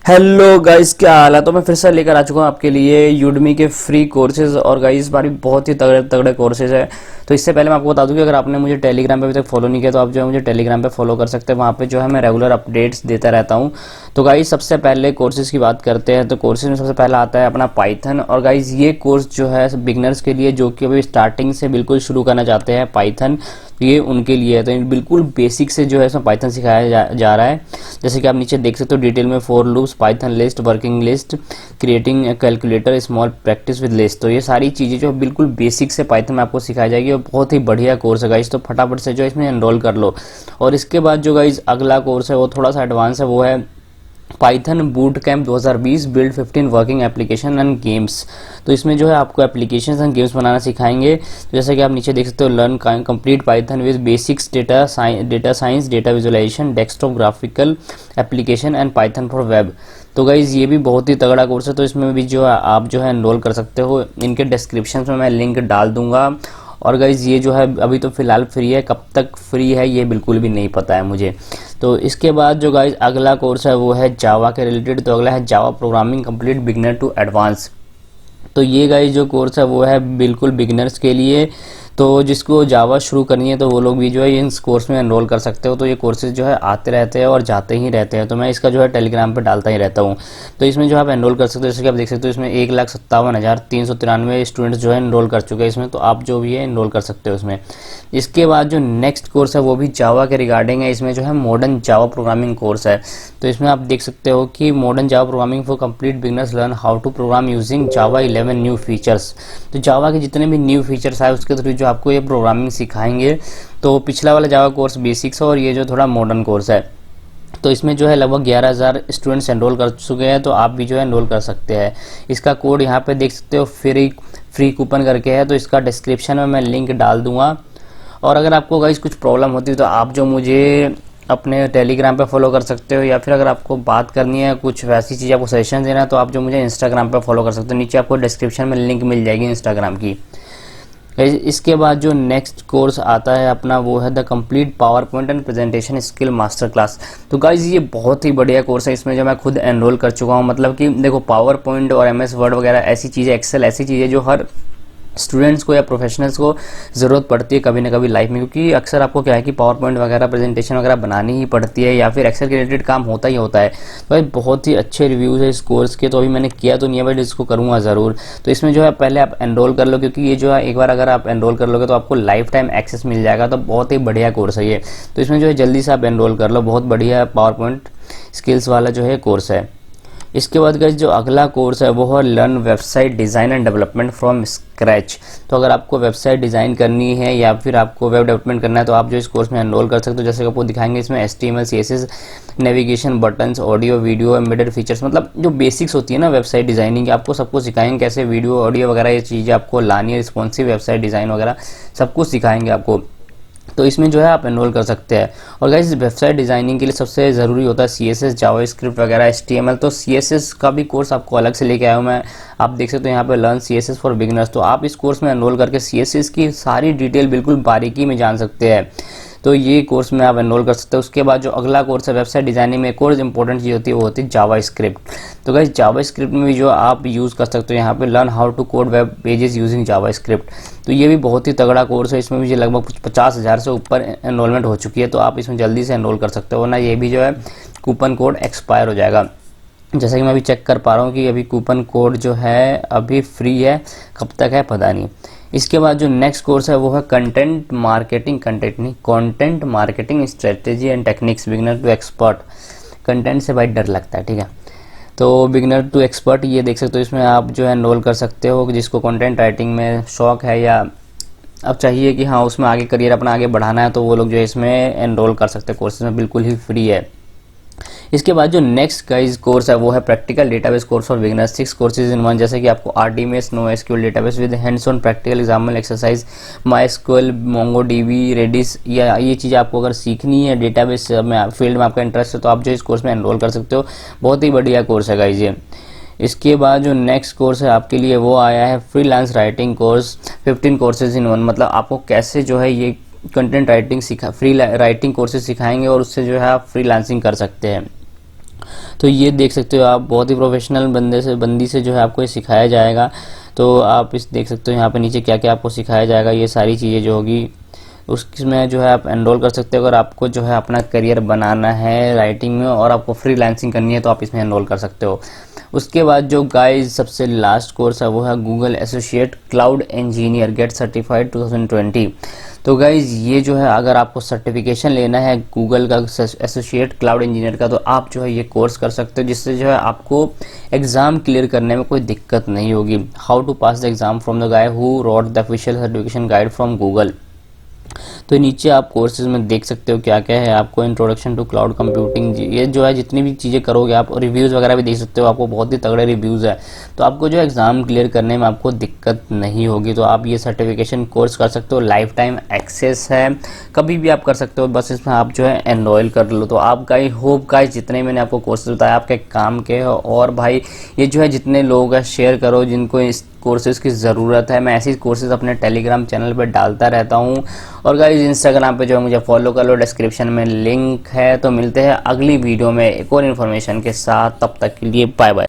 Hello guys, क्या हाल है। तो मैं फिर से लेकर आ चुका हूँ आपके लिए यूडमी के फ्री कोर्सेज। और गाइस, बारी बहुत ही तगड़े तगड़े कोर्सेज है। तो इससे पहले मैं आपको बता दूं कि अगर आपने मुझे टेलीग्राम पे अभी तक फॉलो नहीं किया तो आप जो है मुझे टेलीग्राम पे फॉलो कर सकते हैं। वहाँ पे जो है मैं रेगुलर अपडेट्स देता रहता हूँ। तो गाइस, सबसे पहले कोर्सेज की बात करते हैं। तो कोर्सेज में सबसे पहला आता है अपना पाइथन। और गाइस, ये कोर्स जो है बिगनर्स के लिए, जो कि अभी स्टार्टिंग से बिल्कुल शुरू करना चाहते हैं पाइथन, ये उनके लिए है। तो बिल्कुल बेसिक से जो है इसमें पाइथन सिखाया जा रहा है। जैसे कि आप नीचे देख सकते हो डिटेल में, for loops, Python list, working list, creating calculator, small practice with list. तो ये सारी चीज़ें जो बिल्कुल बेसिक से पाइथन में आपको सिखाई जाएगी और बहुत ही बढ़िया कोर्स है गाइस। तो फटाफट से जो इसमें एनरोल कर लो। और इसके बाद जो गाइस अगला कोर्स है वो थोड़ा सा एडवांस है, वो है Python boot camp 2020 build 15 working application and games. तो इसमें जो है आपको एप्लीकेशन एंड गेम्स बनाना सिखाएंगे। तो जैसे कि आप नीचे देख सकते हो, learn complete Python with basics, data science, data visualisation, desktop graphical application and Python for web. तो गाइज ये भी बहुत ही तगड़ा कोर्स है। तो इसमें भी जो है आप जो है एनरोल कर सकते हो। इनके डिस्क्रिप्शन में मैं लिंक डाल दूंगा। और गाइज ये जो है अभी तो फिलहाल फ्री है, कब तक फ्री है ये बिल्कुल भी नहीं पता है मुझे। तो इसके बाद जो गाइज अगला कोर्स है वो है जावा के रिलेटेड। तो अगला है Java programming complete beginner to advance. तो ये गाइज जो कोर्स है वो है बिल्कुल बिगिनर्स के लिए। तो जिसको जावा शुरू करनी है तो वो लोग भी जो है इस कोर्स में एनरोल कर सकते हो। तो ये कोर्सेज जो है आते रहते हैं और जाते ही रहते हैं। तो मैं इसका जो है टेलीग्राम पे डालता ही रहता हूँ। तो इसमें जो आप एनरोल कर सकते हो, जैसे कि आप देख सकते हो इसमें 1,57,393 स्टूडेंट्स जो है एनरोल कर चुके हैं इसमें। तो आप जो भी है एनरोल कर सकते हो इसमें। इसके बाद जो नेक्स्ट कोर्स है वो भी जावा के रिगार्डिंग है। इसमें जो है मॉडर्न जावा प्रोग्रामिंग कोर्स है। तो इसमें आप देख सकते हो कि modern Java programming for complete beginners learn how to program using Java 11 new features. तो जावा के जितने भी न्यू फीचर्स आए उसके थ्रू जो आपको ये प्रोग्रामिंग सिखाएंगे। तो पिछला वाला जावा कोर्स बेसिक्स है और ये जो थोड़ा मॉडर्न कोर्स है। तो इसमें जो है लगभग 11,000 स्टूडेंट्स एनरोल कर चुके हैं। तो आप भी जो है एनरोल कर सकते हैं। इसका कोड यहाँ पे देख सकते हो, फ्री कूपन करके है। तो इसका डिस्क्रिप्शन में मैं लिंक डाल दूंगा। और अगर आपको गाइस कुछ प्रॉब्लम होती है तो आप जो मुझे अपने टेलीग्राम पे फॉलो कर सकते हो, या फिर अगर आपको बात करनी है कुछ वैसी चीज़, आपको सजेशन देना है तो आप जो मुझे इंस्टाग्राम पे फॉलो कर सकते हो। नीचे आपको डिस्क्रिप्शन में लिंक मिल जाएगी इंस्टाग्राम की। इसके बाद जो नेक्स्ट कोर्स आता है अपना वो है the complete power point and presentation skill master class. तो गाइज ये बहुत ही बढ़िया कोर्स है। इसमें जो मैं खुद एनरोल कर चुका हूँ। मतलब कि देखो, पावर पॉइंट और MS वर्ड वगैरह ऐसी चीज़ें, एक्सेल ऐसी चीज़ें जो हर स्टूडेंट्स को या प्रोफेशनल्स को ज़रूरत पड़ती है कभी ना कभी लाइफ में। क्योंकि अक्सर आपको क्या है कि पावर पॉइंट वगैरह प्रेजेंटेशन वगैरह बनानी ही पड़ती है, या फिर एक्सेल के रिलेटेड काम होता ही होता है। तो भाई बहुत ही अच्छे रिव्यूज़ है इस कोर्स के। तो अभी मैंने किया तो नहीं है, बट इसको करूँगा ज़रूर। तो इसमें जो है पहले आप एनरोल कर लो, क्योंकि ये जो है एक बार अगर आप एनरोल कर लोगे तो आपको लाइफ टाइम एक्सेस मिल जाएगा। तो बहुत ही बढ़िया कोर्स है ये। तो इसमें जो है जल्दी से आप एनरोल कर लो। बहुत बढ़िया पावर पॉइंट स्किल्स वाला जो है कोर्स है। इसके बाद गाइस जो अगला कोर्स है वो है learn website design and development from scratch. तो अगर आपको वेबसाइट डिज़ाइन करनी है या फिर आपको वेब डेवलपमेंट करना है तो आप जो इस कोर्स में एनरोल कर सकते हो। जैसे कि आपको दिखाएंगे इसमें HTML, CSS, navigation, buttons, audio, video, embedded features, मतलब जो बेसिक्स होती है ना वेबसाइट डिज़ाइनिंग की, आपको सबको सिखाएंगे कैसे वीडियो, ऑडियो वगैरह ये चीज़ें आपको लानी है। रिस्पॉन्सिव वेबसाइट डिज़ाइन वगैरह सब कुछ सिखाएंगे आपको। तो इसमें जो है आप एनरोल कर सकते हैं। और गाइस वेबसाइट डिज़ाइनिंग के लिए सबसे ज़रूरी होता है CSS, जावास्क्रिप्ट वगैरह, HTML। तो CSS का भी कोर्स आपको अलग से लेके आया हूँ मैं। आप देख सकते हो यहाँ पे लर्न CSS फॉर बिगिनर्स। तो आप इस कोर्स में एनरोल करके CSS की सारी डिटेल बिल्कुल बारीकी में जान सकते हैं। तो ये कोर्स में आप एनरोल कर सकते हो। उसके बाद जो अगला कोर्स है वेबसाइट डिज़ाइनिंग में, एक और इंपॉर्टेंट चीज़ होती है वो होती है जावास्क्रिप्ट। तो गाइस जावास्क्रिप्ट में भी जो आप यूज़ कर सकते हो यहाँ पे learn how to code web pages using JavaScript. तो ये भी बहुत ही तगड़ा कोर्स है। इसमें भी लगभग 50,000 से ऊपर एनरोलमेंट हो चुकी है। तो आप इसमें जल्दी से एनरोल कर सकते हो ना, ये भी जो है कूपन कोड एक्सपायर हो जाएगा। जैसा कि मैं अभी चेक कर पा रहा हूँ कि अभी कूपन कोड जो है अभी फ्री है, कब तक है पता नहीं। इसके बाद जो नेक्स्ट कोर्स है वो है content marketing strategy and techniques beginner to expert. Content से भाई डर लगता है, ठीक है। तो बिगिनर टू एक्सपर्ट ये देख सकते हो। इसमें आप जो है एनरोल कर सकते हो जिसको कंटेंट राइटिंग में शौक है, या अब चाहिए कि हाँ उसमें आगे करियर अपना आगे बढ़ाना है, तो वो लोग जो है इसमें एनरोल कर सकते हैं। कोर्सेज में बिल्कुल ही फ्री है। इसके बाद जो नेक्स्ट गाइज कोर्स है वो है practical database course for beginners, 6 courses in one. जैसे कि आपको RDMS, NoSQL database with hands on practical example exercise, MySQL, MongoDB, Redis, या ये चीज़ आपको अगर सीखनी है डेटाबेस में फील्ड में आपका इंटरेस्ट है तो आप जो इस कोर्स में एनरोल कर सकते हो। बहुत ही बढ़िया कोर्स है गाइज ये। इसके बाद जो नेक्स्ट कोर्स है आपके लिए वो आया है freelance writing course, 15 courses in one. मतलब आपको कैसे जो है ये content writing free writing courses सिखाएंगे और उससे जो है आप फ्रीलांसिंग कर सकते हैं। तो ये देख सकते हो आप, बहुत ही प्रोफेशनल बंदी से जो है आपको ये सिखाया जाएगा। तो आप इस देख सकते हो यहाँ पे नीचे क्या क्या आपको सिखाया जाएगा, ये सारी चीज़ें जो होगी उसमें जो है आप एनरोल कर सकते हो। अगर आपको जो है अपना करियर बनाना है राइटिंग में और आपको फ्रीलांसिंग करनी है तो आप इसमें एनरोल कर सकते हो। उसके बाद जो गाइस सबसे लास्ट कोर्स है वो है Google associate cloud engineer gate certified 2020। तो गाइज ये जो है अगर आपको सर्टिफिकेशन लेना है गूगल का एसोसिएट क्लाउड इंजीनियर का, तो आप जो है ये कोर्स कर सकते हो, जिससे जो है आपको एग्जाम क्लियर करने में कोई दिक्कत नहीं होगी। How to pass the exam from the guy who wrote the official certification guide from Google. तो नीचे आप कोर्सेज में देख सकते हो क्या क्या है। आपको इंट्रोडक्शन टू क्लाउड कंप्यूटिंग, ये जो है जितनी भी चीज़ें करोगे आप, रिव्यूज़ वगैरह भी देख सकते हो, आपको बहुत ही तगड़े रिव्यूज़ है। तो आपको जो एग्ज़ाम क्लियर करने में आपको दिक्कत नहीं होगी। तो आप ये सर्टिफिकेशन कोर्स कर सकते हो, लाइफ टाइम एक्सेस है, कभी भी आप कर सकते हो, बस इसमें आप जो है एनरोल कर लो। तो आप गाइस होप गाइस जितने मैंने आपको कोर्सेज बताया आपके काम के हो, और भाई ये जो है जितने लोग हैं शेयर करो जिनको इस कोर्सेज़ की ज़रूरत है। मैं ऐसी कोर्सेज़ अपने टेलीग्राम चैनल पर डालता रहता हूँ। और गाइस इंस्टाग्राम पे जो है मुझे फॉलो कर लो, डिस्क्रिप्शन में लिंक है। तो मिलते हैं अगली वीडियो में एक और इन्फॉर्मेशन के साथ, तब तक के लिए बाय बाय।